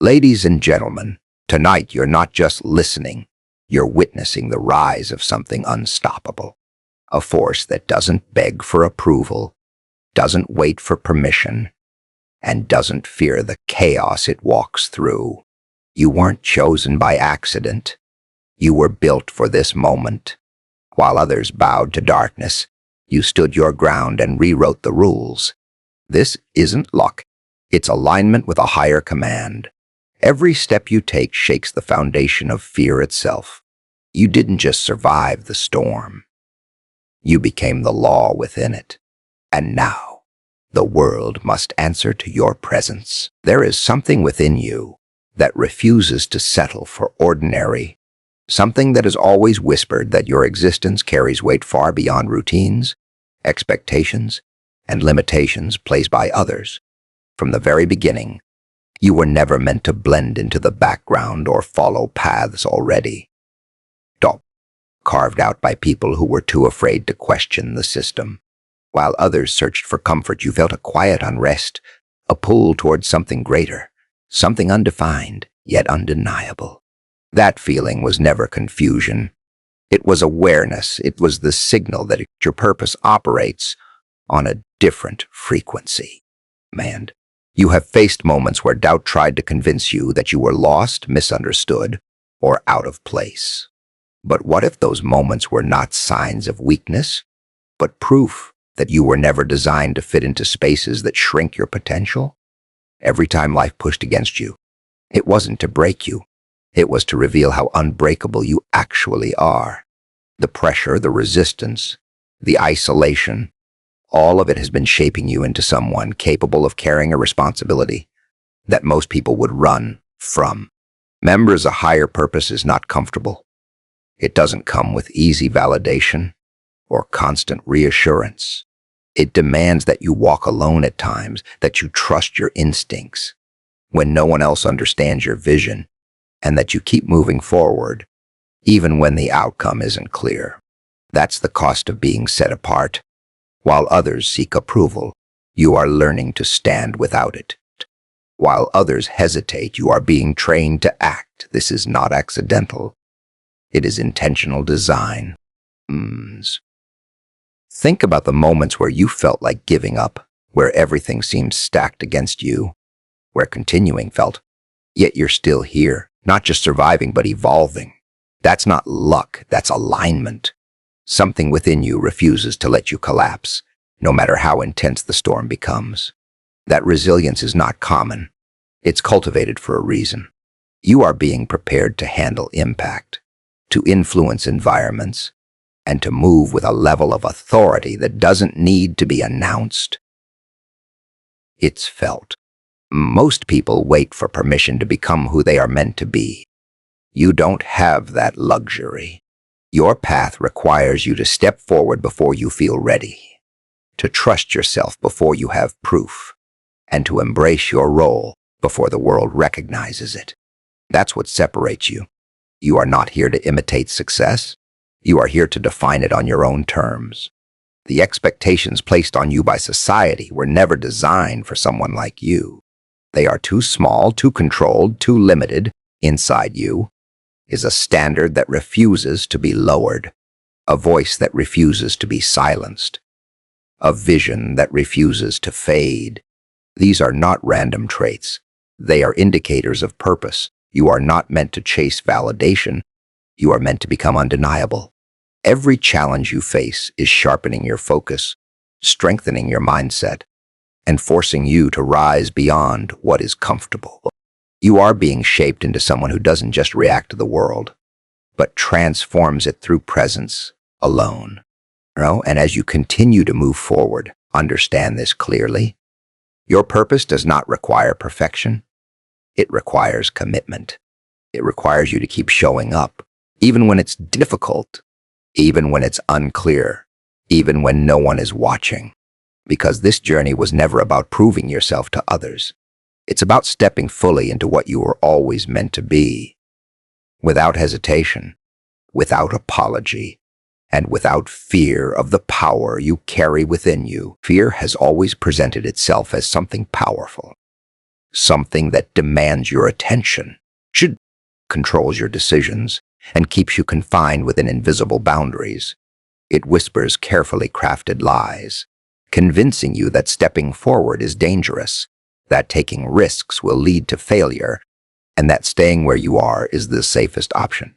Ladies and gentlemen, tonight you're not just listening, you're witnessing the rise of something unstoppable. A force that doesn't beg for approval, doesn't wait for permission, and doesn't fear the chaos it walks through. You weren't chosen by accident. You were built for this moment. While others bowed to darkness, you stood your ground and rewrote the rules. This isn't luck. It's alignment with a higher command. Every step you take shakes the foundation of fear itself. You didn't just survive the storm. You became the law within it. And now, the world must answer to your presence. There is something within you that refuses to settle for ordinary. Something that has always whispered that your existence carries weight far beyond routines, expectations, and limitations placed by others. From the very beginning, you were never meant to blend into the background or follow paths already carved out by people who were too afraid to question the system. While others searched for comfort, you felt a quiet unrest, a pull towards something greater, something undefined, yet undeniable. That feeling was never confusion. It was awareness. It was the signal that your purpose operates on a different frequency. Man, you have faced moments where doubt tried to convince you that you were lost, misunderstood, or out of place. But what if those moments were not signs of weakness, but proof that you were never designed to fit into spaces that shrink your potential? Every time life pushed against you, it wasn't to break you. It was to reveal how unbreakable you actually are. The pressure, the resistance, the isolation, all of it has been shaping you into someone capable of carrying a responsibility that most people would run from. Members, a higher purpose is not comfortable. It doesn't come with easy validation or constant reassurance. It demands that you walk alone at times, that you trust your instincts when no one else understands your vision, and that you keep moving forward, even when the outcome isn't clear. That's the cost of being set apart. While others seek approval, you are learning to stand without it. While others hesitate, you are being trained to act. This is not accidental. It is intentional design. Think about the moments where you felt like giving up, where everything seemed stacked against you, where continuing felt, yet you're still here, not just surviving, but evolving. That's not luck, that's alignment. Something within you refuses to let you collapse, no matter how intense the storm becomes. That resilience is not common. It's cultivated for a reason. You are being prepared to handle impact, to influence environments, and to move with a level of authority that doesn't need to be announced. It's felt. Most people wait for permission to become who they are meant to be. You don't have that luxury. Your path requires you to step forward before you feel ready, to trust yourself before you have proof, and to embrace your role before the world recognizes it. That's what separates you. You are not here to imitate success. You are here to define it on your own terms. The expectations placed on you by society were never designed for someone like you. They are too small, too controlled, too limited. Inside you is a standard that refuses to be lowered, a voice that refuses to be silenced, a vision that refuses to fade. These are not random traits. They are indicators of purpose. You are not meant to chase validation. You are meant to become undeniable. Every challenge you face is sharpening your focus, strengthening your mindset, and forcing you to rise beyond what is comfortable. You are being shaped into someone who doesn't just react to the world, but transforms it through presence alone. And as you continue to move forward, understand this clearly. Your purpose does not require perfection. It requires commitment. It requires you to keep showing up, even when it's difficult, even when it's unclear, even when no one is watching. Because this journey was never about proving yourself to others. It's about stepping fully into what you were always meant to be, without hesitation, without apology, and without fear of the power you carry within you. Fear has always presented itself as something powerful, something that demands your attention, should controls your decisions, and keeps you confined within invisible boundaries. It whispers carefully crafted lies, convincing you that stepping forward is dangerous, that taking risks will lead to failure, and that staying where you are is the safest option.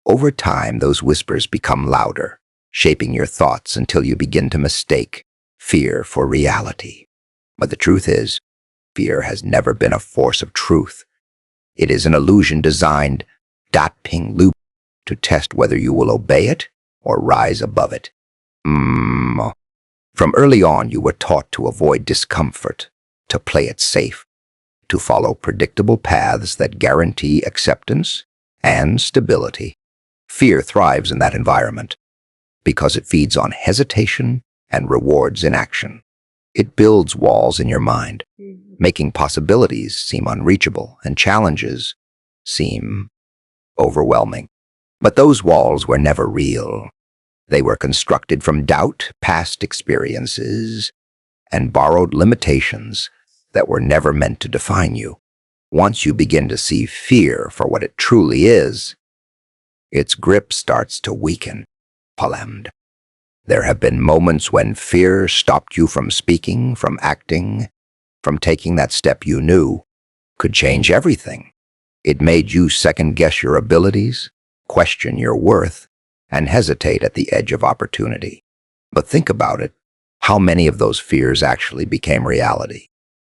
Over time, those whispers become louder, shaping your thoughts until you begin to mistake fear for reality. But the truth is, fear has never been a force of truth. It is an illusion designed loop to test whether you will obey it or rise above it. From early on, you were taught to avoid discomfort, to play it safe, to follow predictable paths that guarantee acceptance and stability. Fear thrives in that environment because it feeds on hesitation and rewards inaction. It builds walls in your mind, making possibilities seem unreachable and challenges seem overwhelming. But those walls were never real. They were constructed from doubt, past experiences, and borrowed limitations that were never meant to define you. Once you begin to see fear for what it truly is, its grip starts to weaken. There have been moments when fear stopped you from speaking, from acting, from taking that step you knew could change everything. It made you second-guess your abilities, question your worth, and hesitate at the edge of opportunity. But think about it. How many of those fears actually became reality?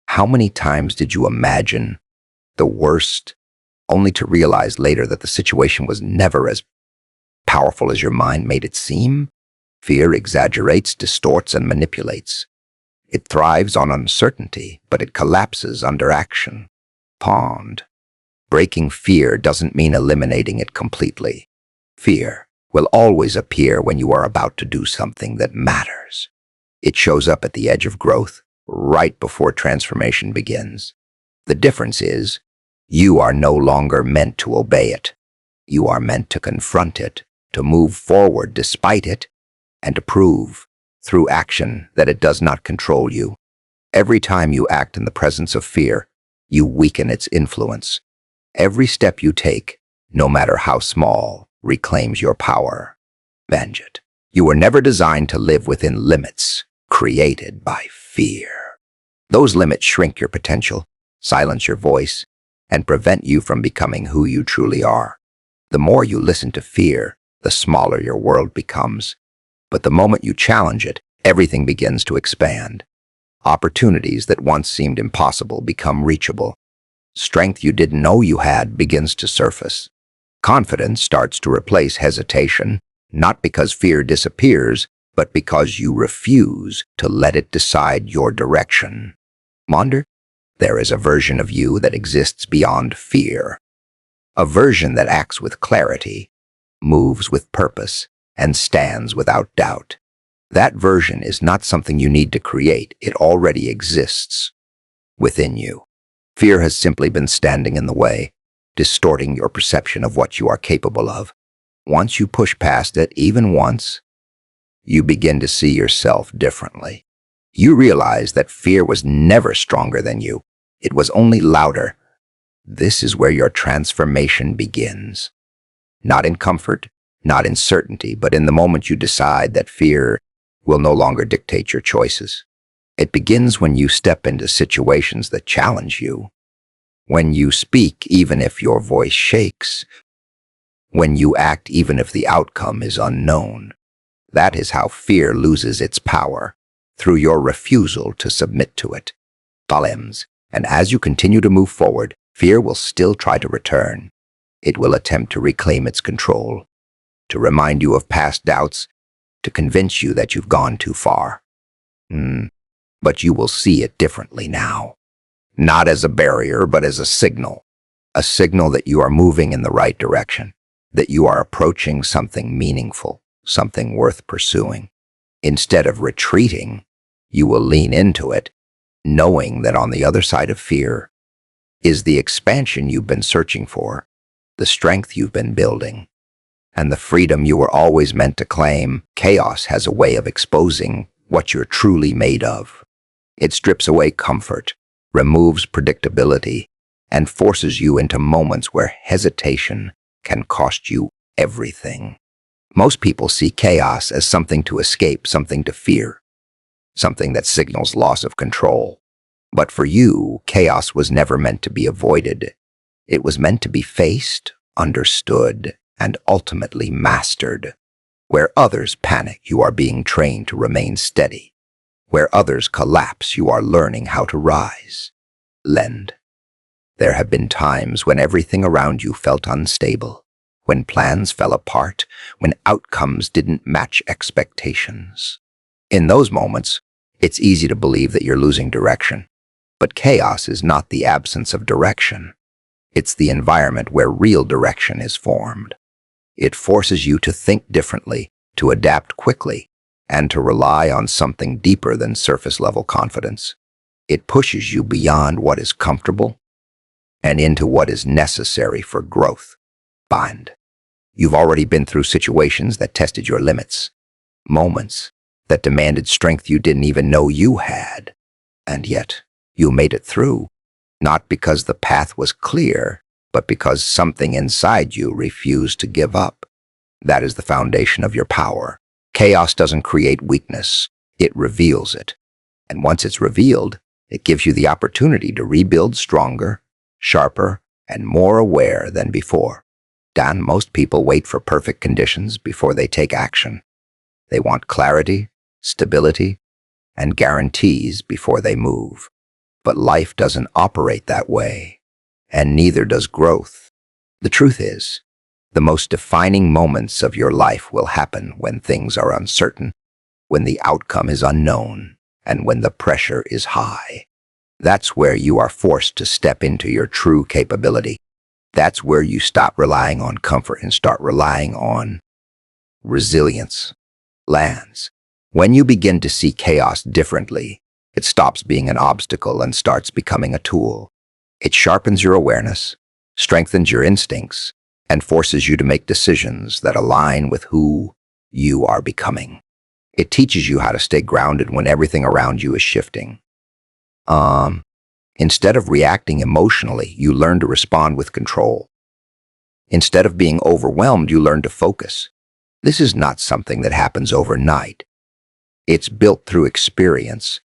How many times did you imagine the worst, only to realize later that the situation was never as powerful as your mind made it seem? Fear exaggerates, distorts, and manipulates. It thrives on uncertainty, but it collapses under action. Breaking fear doesn't mean eliminating it completely. Fear will always appear when you are about to do something that matters. It shows up at the edge of growth, right before transformation begins. The difference is, you are no longer meant to obey it. You are meant to confront it, to move forward despite it, and to prove, through action, that it does not control you. Every time you act in the presence of fear, you weaken its influence. Every step you take, no matter how small, reclaims your power. Avenge it. You were never designed to live within limits created by fear. Those limits shrink your potential, silence your voice, and prevent you from becoming who you truly are. The more you listen to fear, the smaller your world becomes. But the moment you challenge it, everything begins to expand. Opportunities that once seemed impossible become reachable. Strength you didn't know you had begins to surface. Confidence starts to replace hesitation, not because fear disappears, but because you refuse to let it decide your direction. There is a version of you that exists beyond fear. A version that acts with clarity, moves with purpose, and stands without doubt. That version is not something you need to create. It already exists within you. Fear has simply been standing in the way, distorting your perception of what you are capable of. Once you push past it, even once, you begin to see yourself differently. You realize that fear was never stronger than you. It was only louder. This is where your transformation begins. Not in comfort, not in certainty, but in the moment you decide that fear will no longer dictate your choices. It begins when you step into situations that challenge you, when you speak even if your voice shakes, when you act even if the outcome is unknown. That is how fear loses its power, through your refusal to submit to it. And as you continue to move forward, fear will still try to return. It will attempt to reclaim its control, to remind you of past doubts, to convince you that you've gone too far. But you will see it differently now. Not as a barrier, but as a signal that you are moving in the right direction, that you are approaching something meaningful, something worth pursuing. Instead of retreating, you will lean into it, knowing that on the other side of fear is the expansion you've been searching for, the strength you've been building, and the freedom you were always meant to claim. Chaos has a way of exposing what you're truly made of. It strips away comfort, removes predictability, and forces you into moments where hesitation can cost you everything. Most people see chaos as something to escape, something to fear, something that signals loss of control. But for you, chaos was never meant to be avoided. It was meant to be faced, understood, and ultimately mastered. Where others panic, you are being trained to remain steady. Where others collapse, you are learning how to rise. Lend. There have been times when everything around you felt unstable, when plans fell apart, when outcomes didn't match expectations. In those moments, it's easy to believe that you're losing direction. But chaos is not the absence of direction. It's the environment where real direction is formed. It forces you to think differently, to adapt quickly, and to rely on something deeper than surface-level confidence. It pushes you beyond what is comfortable and into what is necessary for growth. Bind. You've already been through situations that tested your limits, moments that demanded strength you didn't even know you had. And yet, you made it through, not because the path was clear, but because something inside you refused to give up. That is the foundation of your power. Chaos doesn't create weakness, it reveals it. And once it's revealed, it gives you the opportunity to rebuild stronger, sharper, and more aware than before. Dan, most people wait for perfect conditions before they take action. They want clarity, stability, and guarantees before they move. But life doesn't operate that way, and neither does growth. The truth is, the most defining moments of your life will happen when things are uncertain, when the outcome is unknown, and when the pressure is high. That's where you are forced to step into your true capability. That's where you stop relying on comfort and start relying on resilience. Lands. When you begin to see chaos differently, it stops being an obstacle and starts becoming a tool. It sharpens your awareness, strengthens your instincts, and forces you to make decisions that align with who you are becoming. It teaches you how to stay grounded when everything around you is shifting. Instead of reacting emotionally, you learn to respond with control. Instead of being overwhelmed, you learn to focus. This is not something that happens overnight. It's built through experience,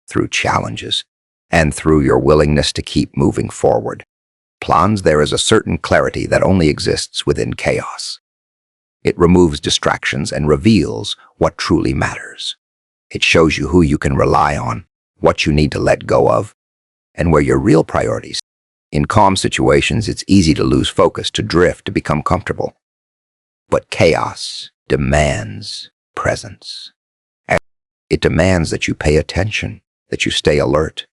through challenges, and through your willingness to keep moving forward. Plans, there is a certain clarity that only exists within chaos. It removes distractions and reveals what truly matters. It shows you who you can rely on, what you need to let go of, and where your real priorities. In calm situations, it's easy to lose focus, to drift, to become comfortable. But chaos demands presence. It demands that you pay attention, that you stay alert,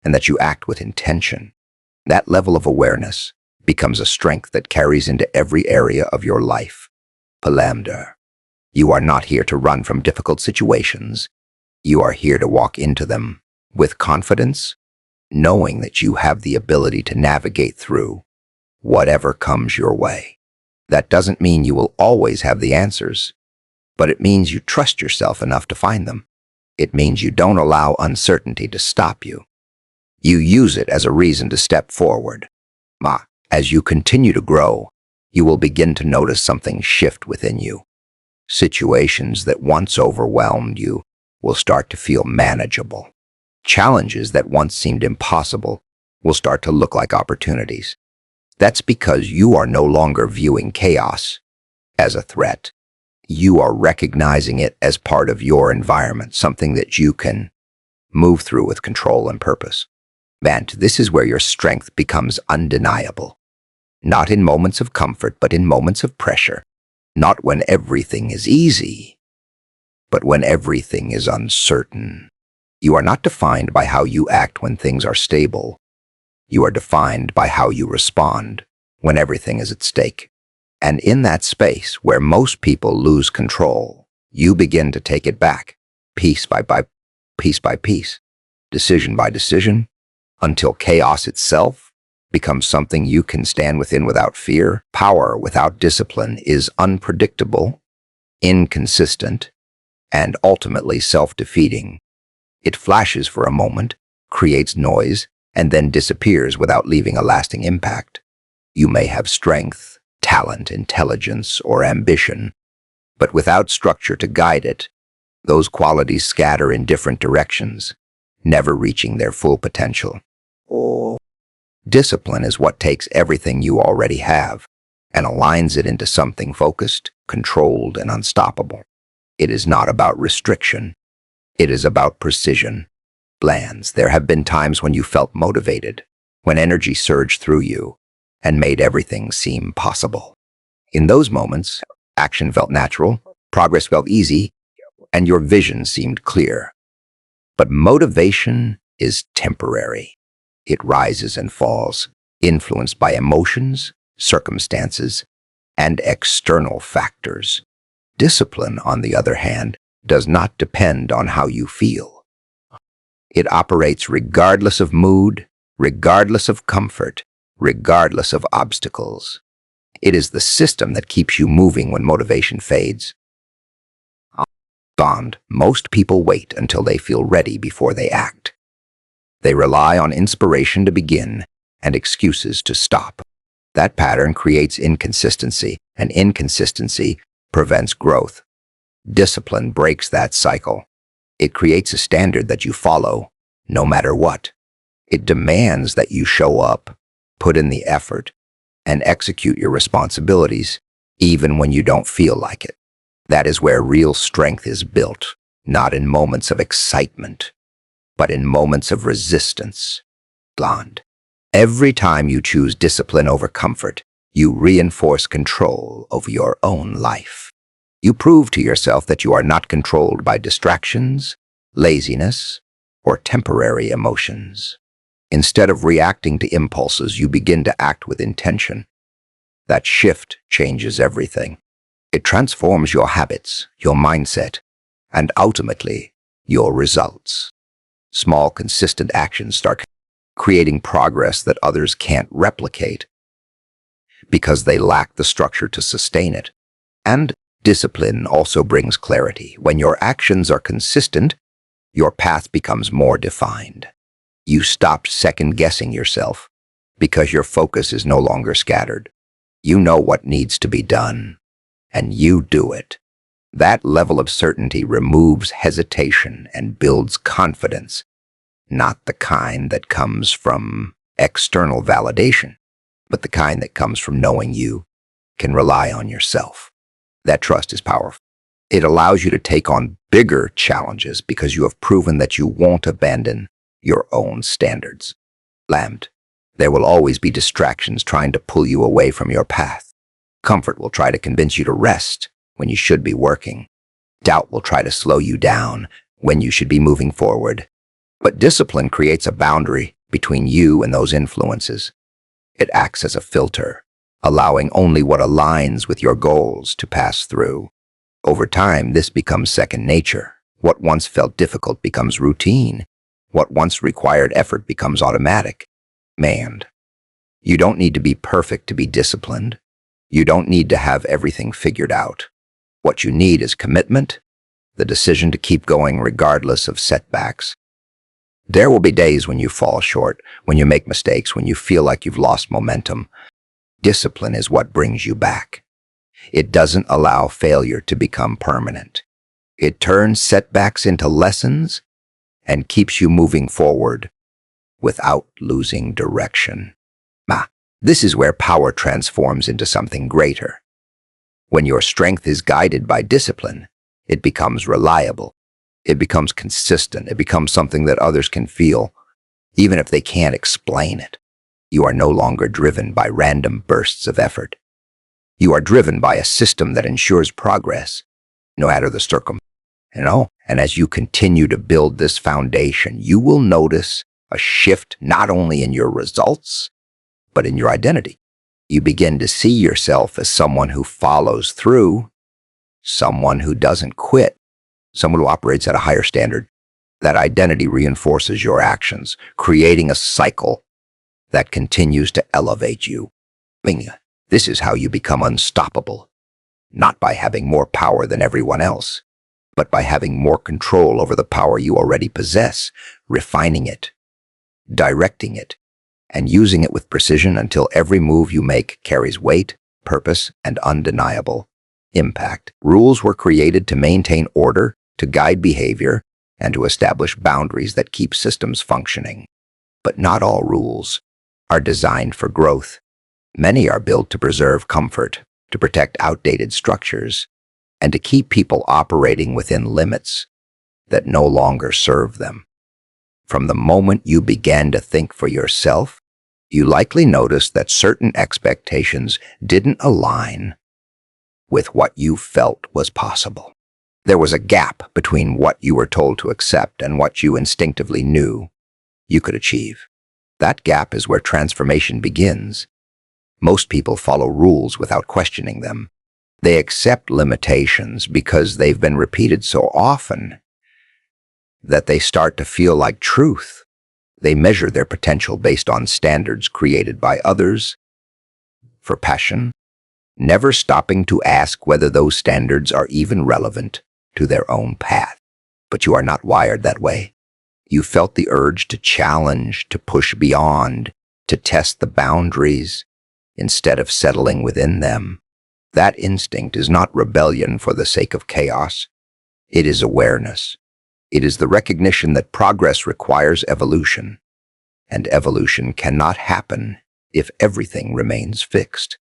and that you act with intention. That level of awareness becomes a strength that carries into every area of your life. Palamder. You are not here to run from difficult situations. You are here to walk into them with confidence, knowing that you have the ability to navigate through whatever comes your way. That doesn't mean you will always have the answers, but it means you trust yourself enough to find them. It means you don't allow uncertainty to stop you. You use it as a reason to step forward. As you continue to grow, you will begin to notice something shift within you. Situations that once overwhelmed you will start to feel manageable. Challenges that once seemed impossible will start to look like opportunities. That's because you are no longer viewing chaos as a threat. You are recognizing it as part of your environment, something that you can move through with control and purpose. And this is where your strength becomes undeniable. Not in moments of comfort, but in moments of pressure. Not when everything is easy, but when everything is uncertain. You are not defined by how you act when things are stable. You are defined by how you respond when everything is at stake. And in that space where most people lose control, you begin to take it back, piece by piece, decision by decision, until chaos itself becomes something you can stand within without fear. Power without discipline is unpredictable, inconsistent, and ultimately self-defeating. It flashes for a moment, creates noise, and then disappears without leaving a lasting impact. You may have strength, talent, intelligence, or ambition, but without structure to guide it, those qualities scatter in different directions, never reaching their full potential. Discipline is what takes everything you already have and aligns it into something focused, controlled, and unstoppable. It is not about restriction. It is about precision. There have been times when you felt motivated, when energy surged through you and made everything seem possible. In those moments, action felt natural, progress felt easy, and your vision seemed clear. But motivation is temporary. It rises and falls, influenced by emotions, circumstances, and external factors. Discipline, on the other hand, does not depend on how you feel. It operates regardless of mood, regardless of comfort, regardless of obstacles. It is the system that keeps you moving when motivation fades. Most people wait until they feel ready before they act. They rely on inspiration to begin and excuses to stop. That pattern creates inconsistency, and inconsistency prevents growth. Discipline breaks that cycle. It creates a standard that you follow, no matter what. It demands that you show up, put in the effort, and execute your responsibilities, even when you don't feel like it. That is where real strength is built, not in moments of excitement, but in moments of resistance. Every time you choose discipline over comfort, you reinforce control over your own life. You prove to yourself that you are not controlled by distractions, laziness, or temporary emotions. Instead of reacting to impulses, you begin to act with intention. That shift changes everything. It transforms your habits, your mindset, and ultimately, your results. Small, consistent actions start creating progress that others can't replicate because they lack the structure to sustain it. And discipline also brings clarity. When your actions are consistent, your path becomes more defined. You stop second-guessing yourself because your focus is no longer scattered. You know what needs to be done, and you do it. That level of certainty removes hesitation and builds confidence, not the kind that comes from external validation, but the kind that comes from knowing you can rely on yourself. That trust is powerful. It allows you to take on bigger challenges because you have proven that you won't abandon your own standards. There will always be distractions trying to pull you away from your path. Comfort will try to convince you to rest when you should be working. Doubt will try to slow you down when you should be moving forward. But discipline creates a boundary between you and those influences. It acts as a filter, allowing only what aligns with your goals to pass through. Over time, this becomes second nature. What once felt difficult becomes routine. What once required effort becomes automatic. You don't need to be perfect to be disciplined. You don't need to have everything figured out. What you need is commitment, the decision to keep going regardless of setbacks. There will be days when you fall short, when you make mistakes, when you feel like you've lost momentum. Discipline is what brings you back. It doesn't allow failure to become permanent. It turns setbacks into lessons and keeps you moving forward without losing direction. This is where power transforms into something greater. When your strength is guided by discipline, it becomes reliable. It becomes consistent. It becomes something that others can feel, even if they can't explain it. You are no longer driven by random bursts of effort. You are driven by a system that ensures progress, no matter the circumstance. And as you continue to build this foundation, you will notice a shift not only in your results, but in your identity. You begin to see yourself as someone who follows through, someone who doesn't quit, someone who operates at a higher standard. That identity reinforces your actions, creating a cycle that continues to elevate you. This is how you become unstoppable, not by having more power than everyone else, but by having more control over the power you already possess, refining it, directing it, and using it with precision until every move you make carries weight, purpose, and undeniable impact. Rules were created to maintain order, to guide behavior, and to establish boundaries that keep systems functioning. But not all rules are designed for growth. Many are built to preserve comfort, to protect outdated structures, and to keep people operating within limits that no longer serve them. From the moment you began to think for yourself, you likely noticed that certain expectations didn't align with what you felt was possible. There was a gap between what you were told to accept and what you instinctively knew you could achieve. That gap is where transformation begins. Most people follow rules without questioning them. They accept limitations because they've been repeated so often that they start to feel like truth. They measure their potential based on standards created by others for passion, never stopping to ask whether those standards are even relevant to their own path. But you are not wired that way. You felt the urge to challenge, to push beyond, to test the boundaries, instead of settling within them. That instinct is not rebellion for the sake of chaos. It is awareness. It is the recognition that progress requires evolution, and evolution cannot happen if everything remains fixed.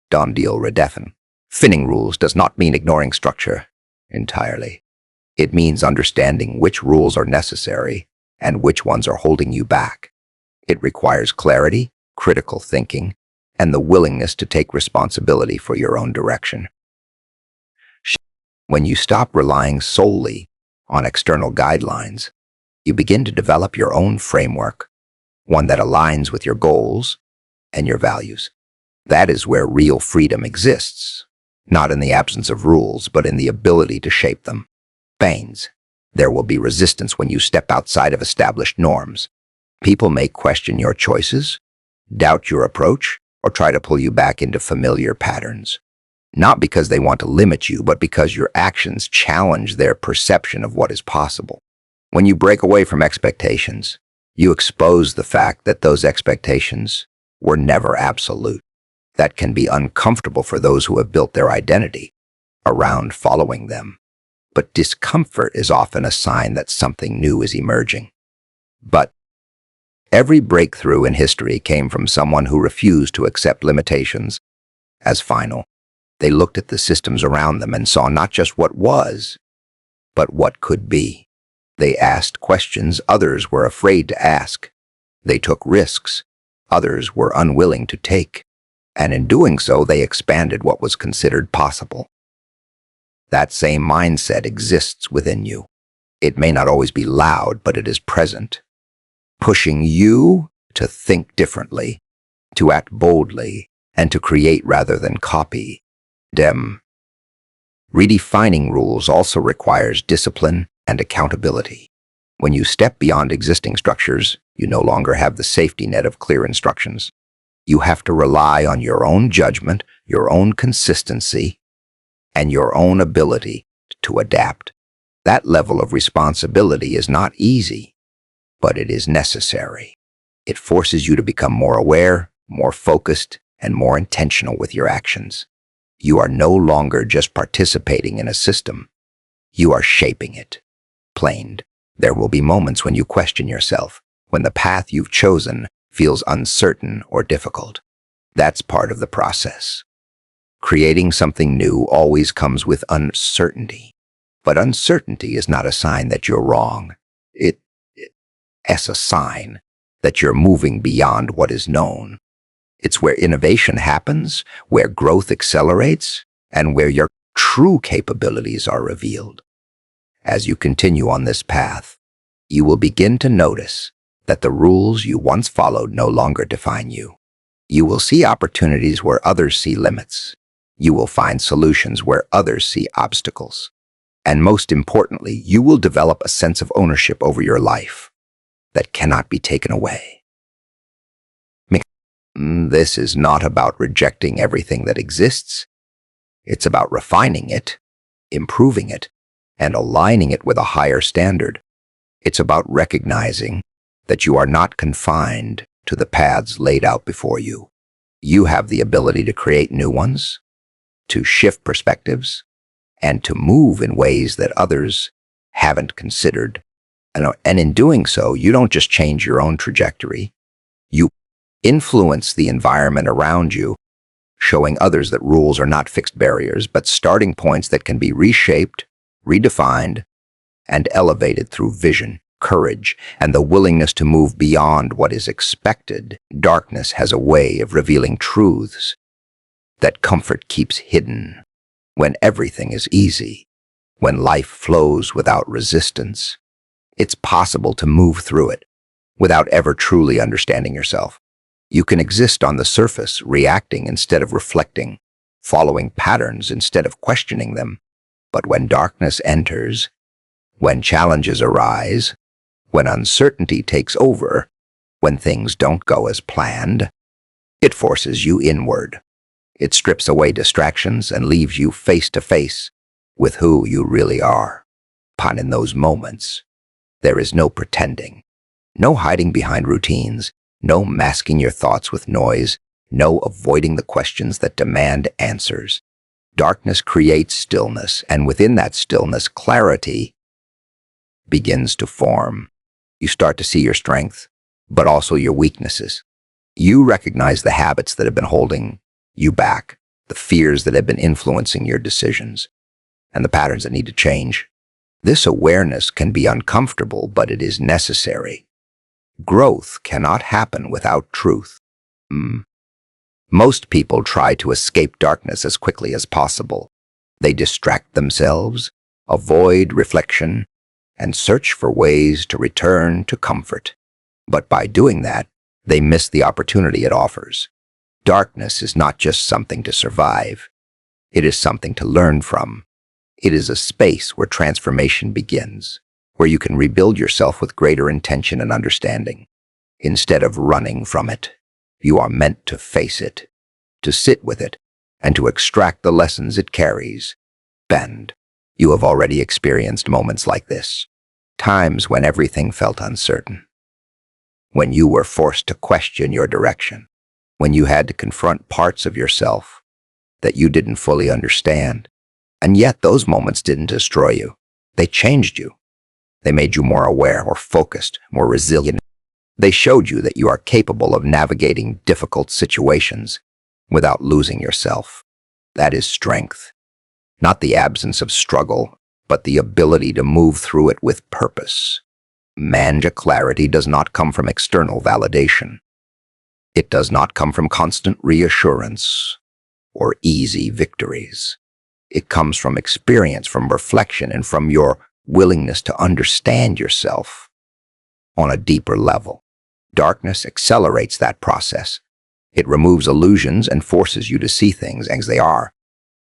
Don Deal Redefin. Finning rules does not mean ignoring structure entirely. It means understanding which rules are necessary and which ones are holding you back. It requires clarity, critical thinking, and the willingness to take responsibility for your own direction. When you stop relying solely on external guidelines, you begin to develop your own framework, one that aligns with your goals and your values. That is where real freedom exists, not in the absence of rules, but in the ability to shape them. Pains. There will be resistance when you step outside of established norms. People may question your choices, doubt your approach, or try to pull you back into familiar patterns. Not because they want to limit you, but because your actions challenge their perception of what is possible. When you break away from expectations, you expose the fact that those expectations were never absolute. That can be uncomfortable for those who have built their identity around following them. But discomfort is often a sign that something new is emerging. But every breakthrough in history came from someone who refused to accept limitations as final. They looked at the systems around them and saw not just what was, but what could be. They asked questions others were afraid to ask. They took risks others were unwilling to take. And in doing so, they expanded what was considered possible. That same mindset exists within you. It may not always be loud, but it is present, pushing you to think differently, to act boldly, and to create rather than copy. Redefining rules also requires discipline and accountability. When you step beyond existing structures, you no longer have the safety net of clear instructions. You have to rely on your own judgment, your own consistency, and your own ability to adapt. That level of responsibility is not easy, but it is necessary. It forces you to become more aware, more focused, and more intentional with your actions. You are no longer just participating in a system. You are shaping it. Planed. There will be moments when you question yourself, when the path you've chosen feels uncertain or difficult. That's part of the process. Creating something new always comes with uncertainty. But uncertainty is not a sign that you're wrong. It's a sign that you're moving beyond what is known. It's where innovation happens, where growth accelerates, and where your true capabilities are revealed. As you continue on this path, you will begin to notice that the rules you once followed no longer define you. You will see opportunities where others see limits. You will find solutions where others see obstacles. And most importantly, you will develop a sense of ownership over your life that cannot be taken away. This is not about rejecting everything that exists. It's about refining it, improving it, and aligning it with a higher standard. It's about recognizing that you are not confined to the paths laid out before you. You have the ability to create new ones, to shift perspectives, and to move in ways that others haven't considered. And in doing so, you don't just change your own trajectory, you influence the environment around you, showing others that rules are not fixed barriers, but starting points that can be reshaped, redefined, and elevated through vision, courage, and the willingness to move beyond what is expected. Darkness has a way of revealing truths that comfort keeps hidden. When everything is easy, when life flows without resistance, it's possible to move through it without ever truly understanding yourself. You can exist on the surface, reacting instead of reflecting, following patterns instead of questioning them. But when darkness enters, when challenges arise, when uncertainty takes over, when things don't go as planned, it forces you inward. It strips away distractions and leaves you face to face with who you really are. Upon in those moments, there is no pretending, no hiding behind routines, no masking your thoughts with noise, no avoiding the questions that demand answers. Darkness creates stillness, and within that stillness, clarity begins to form. You start to see your strengths, but also your weaknesses. You recognize the habits that have been holding you back, the fears that have been influencing your decisions, and the patterns that need to change. This awareness can be uncomfortable, but it is necessary. Growth cannot happen without truth. Most people try to escape darkness as quickly as possible. They distract themselves, avoid reflection, and search for ways to return to comfort. But by doing that, they miss the opportunity it offers. Darkness is not just something to survive. It is something to learn from. It is a space where transformation begins, where you can rebuild yourself with greater intention and understanding. Instead of running from it, you are meant to face it, to sit with it, and to extract the lessons it carries. Bend. You have already experienced moments like this. Times when everything felt uncertain. When you were forced to question your direction. When you had to confront parts of yourself that you didn't fully understand. And yet those moments didn't destroy you. They changed you. They made you more aware, more focused, more resilient. They showed you that you are capable of navigating difficult situations without losing yourself. That is strength. Not the absence of struggle, but the ability to move through it with purpose. Manja clarity does not come from external validation. It does not come from constant reassurance or easy victories. It comes from experience, from reflection, and from your willingness to understand yourself on a deeper level. Darkness accelerates that process. It removes illusions and forces you to see things as they are.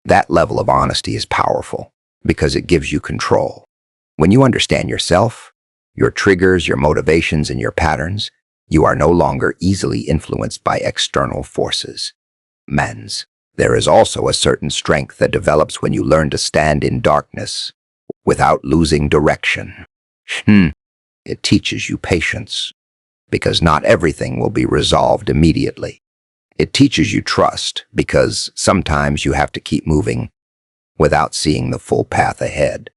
That level of honesty is powerful because it gives you control. When you understand yourself, your triggers, your motivations, and your patterns, you are no longer easily influenced by external forces. There is also a certain strength that develops when you learn to stand in darkness without losing direction. It teaches you patience, because not everything will be resolved immediately. It teaches you trust, because sometimes you have to keep moving without seeing the full path ahead.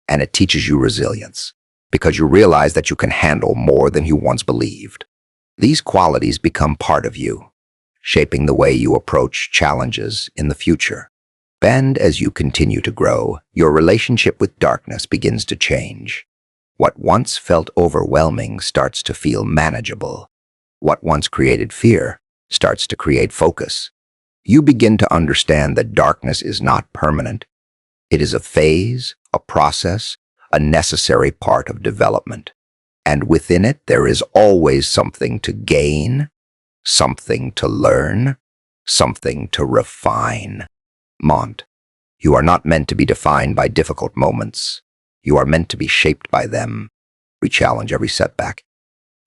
And it teaches you resilience, because you realize that you can handle more than you once believed. These qualities become part of you, shaping the way you approach challenges in the future. And as you continue to grow, your relationship with darkness begins to change. What once felt overwhelming starts to feel manageable. What once created fear starts to create focus. You begin to understand that darkness is not permanent. It is a phase, a process, a necessary part of development. And within it, there is always something to gain, something to learn, something to refine. You are not meant to be defined by difficult moments. You are meant to be shaped by them. Every challenge, every setback,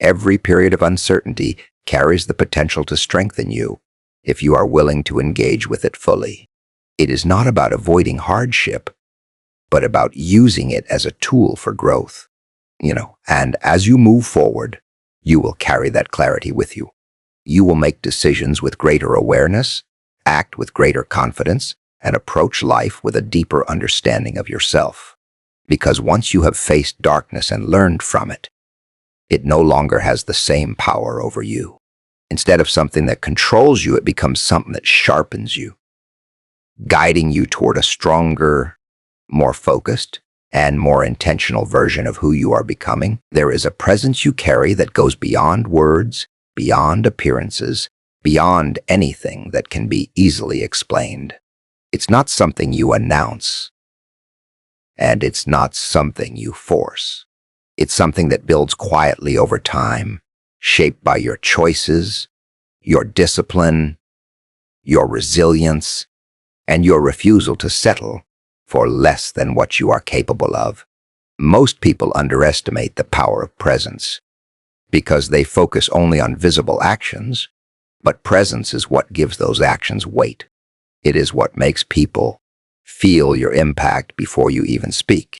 every period of uncertainty carries the potential to strengthen you if you are willing to engage with it fully. It is not about avoiding hardship, but about using it as a tool for growth. And as you move forward, you will carry that clarity with you. You will make decisions with greater awareness, act with greater confidence, and approach life with a deeper understanding of yourself. Because once you have faced darkness and learned from it, it no longer has the same power over you. Instead of something that controls you, it becomes something that sharpens you, guiding you toward a stronger, more focused, and more intentional version of who you are becoming. There is a presence you carry that goes beyond words, beyond appearances, beyond anything that can be easily explained. It's not something you announce, and it's not something you force. It's something that builds quietly over time, shaped by your choices, your discipline, your resilience, and your refusal to settle for less than what you are capable of. Most people underestimate the power of presence because they focus only on visible actions, but presence is what gives those actions weight. It is what makes people feel your impact before you even speak.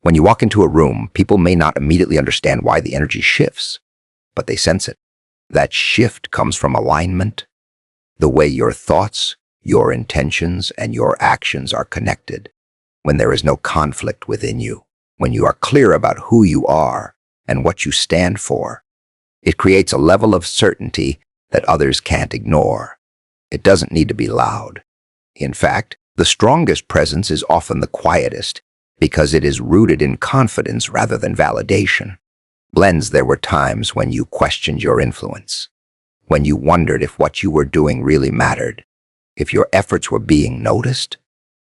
When you walk into a room, people may not immediately understand why the energy shifts, but they sense it. That shift comes from alignment, the way your thoughts, your intentions, and your actions are connected. When there is no conflict within you, when you are clear about who you are and what you stand for, it creates a level of certainty that others can't ignore. It doesn't need to be loud. In fact, the strongest presence is often the quietest because it is rooted in confidence rather than validation. There were times when you questioned your influence, when you wondered if what you were doing really mattered, if your efforts were being noticed,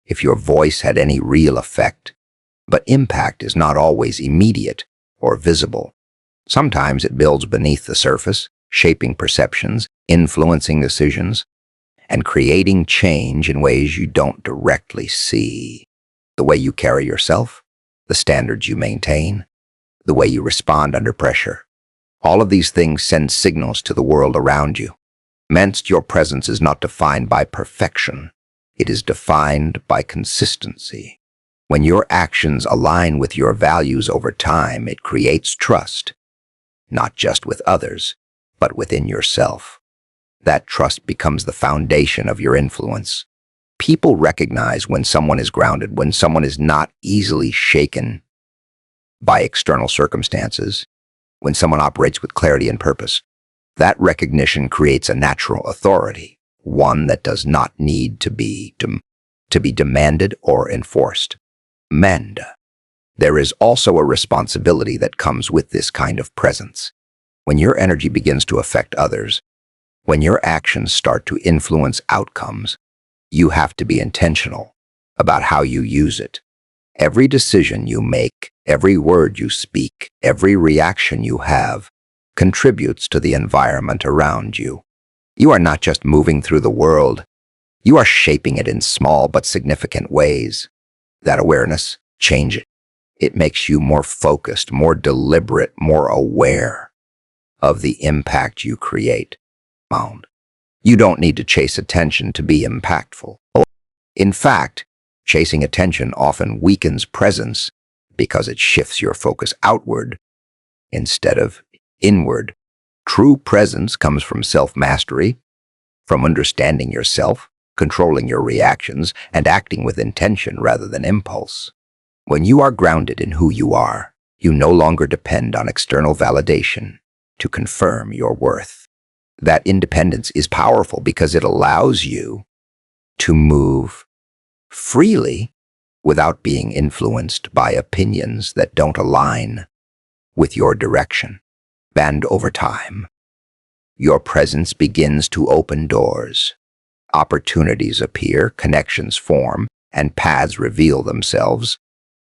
if your voice had any real effect. But impact is not always immediate or visible. Sometimes it builds beneath the surface, shaping perceptions, influencing decisions, and creating change in ways you don't directly see. The way you carry yourself, the standards you maintain, the way you respond under pressure. All of these things send signals to the world around you. Your presence is not defined by perfection. It is defined by consistency. When your actions align with your values over time, it creates trust, not just with others, but within yourself. That trust becomes the foundation of your influence. People recognize when someone is grounded, when someone is not easily shaken by external circumstances, when someone operates with clarity and purpose. That recognition creates a natural authority, one that does not need to be demanded or enforced. There is also a responsibility that comes with this kind of presence. When your energy begins to affect others, when your actions start to influence outcomes, you have to be intentional about how you use it. Every decision you make, every word you speak, every reaction you have contributes to the environment around you. You are not just moving through the world, you are shaping it in small but significant ways. That awareness changes. It makes you more focused, more deliberate, more aware of the impact you create. You don't need to chase attention to be impactful. In fact, chasing attention often weakens presence because it shifts your focus outward instead of inward. True presence comes from self-mastery, from understanding yourself, controlling your reactions, and acting with intention rather than impulse. When you are grounded in who you are, you no longer depend on external validation to confirm your worth. That independence is powerful because it allows you to move freely without being influenced by opinions that don't align with your direction. And over time, your presence begins to open doors. Opportunities appear, connections form, and paths reveal themselves,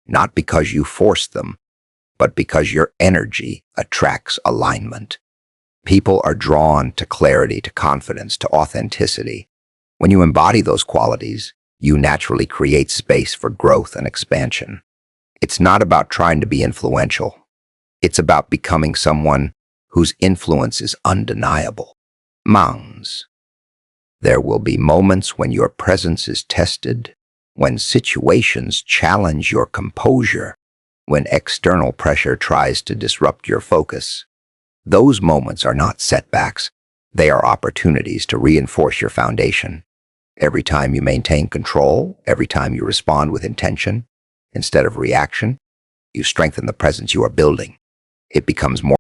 not because you force them, but because your energy attracts alignment. People are drawn to clarity, to confidence, to authenticity. When you embody those qualities, you naturally create space for growth and expansion. It's not about trying to be influential. It's about becoming someone whose influence is undeniable. There will be moments when your presence is tested, when situations challenge your composure, when external pressure tries to disrupt your focus. Those moments are not setbacks. They are opportunities to reinforce your foundation. Every time you maintain control, every time you respond with intention instead of reaction, you strengthen the presence you are building. It becomes more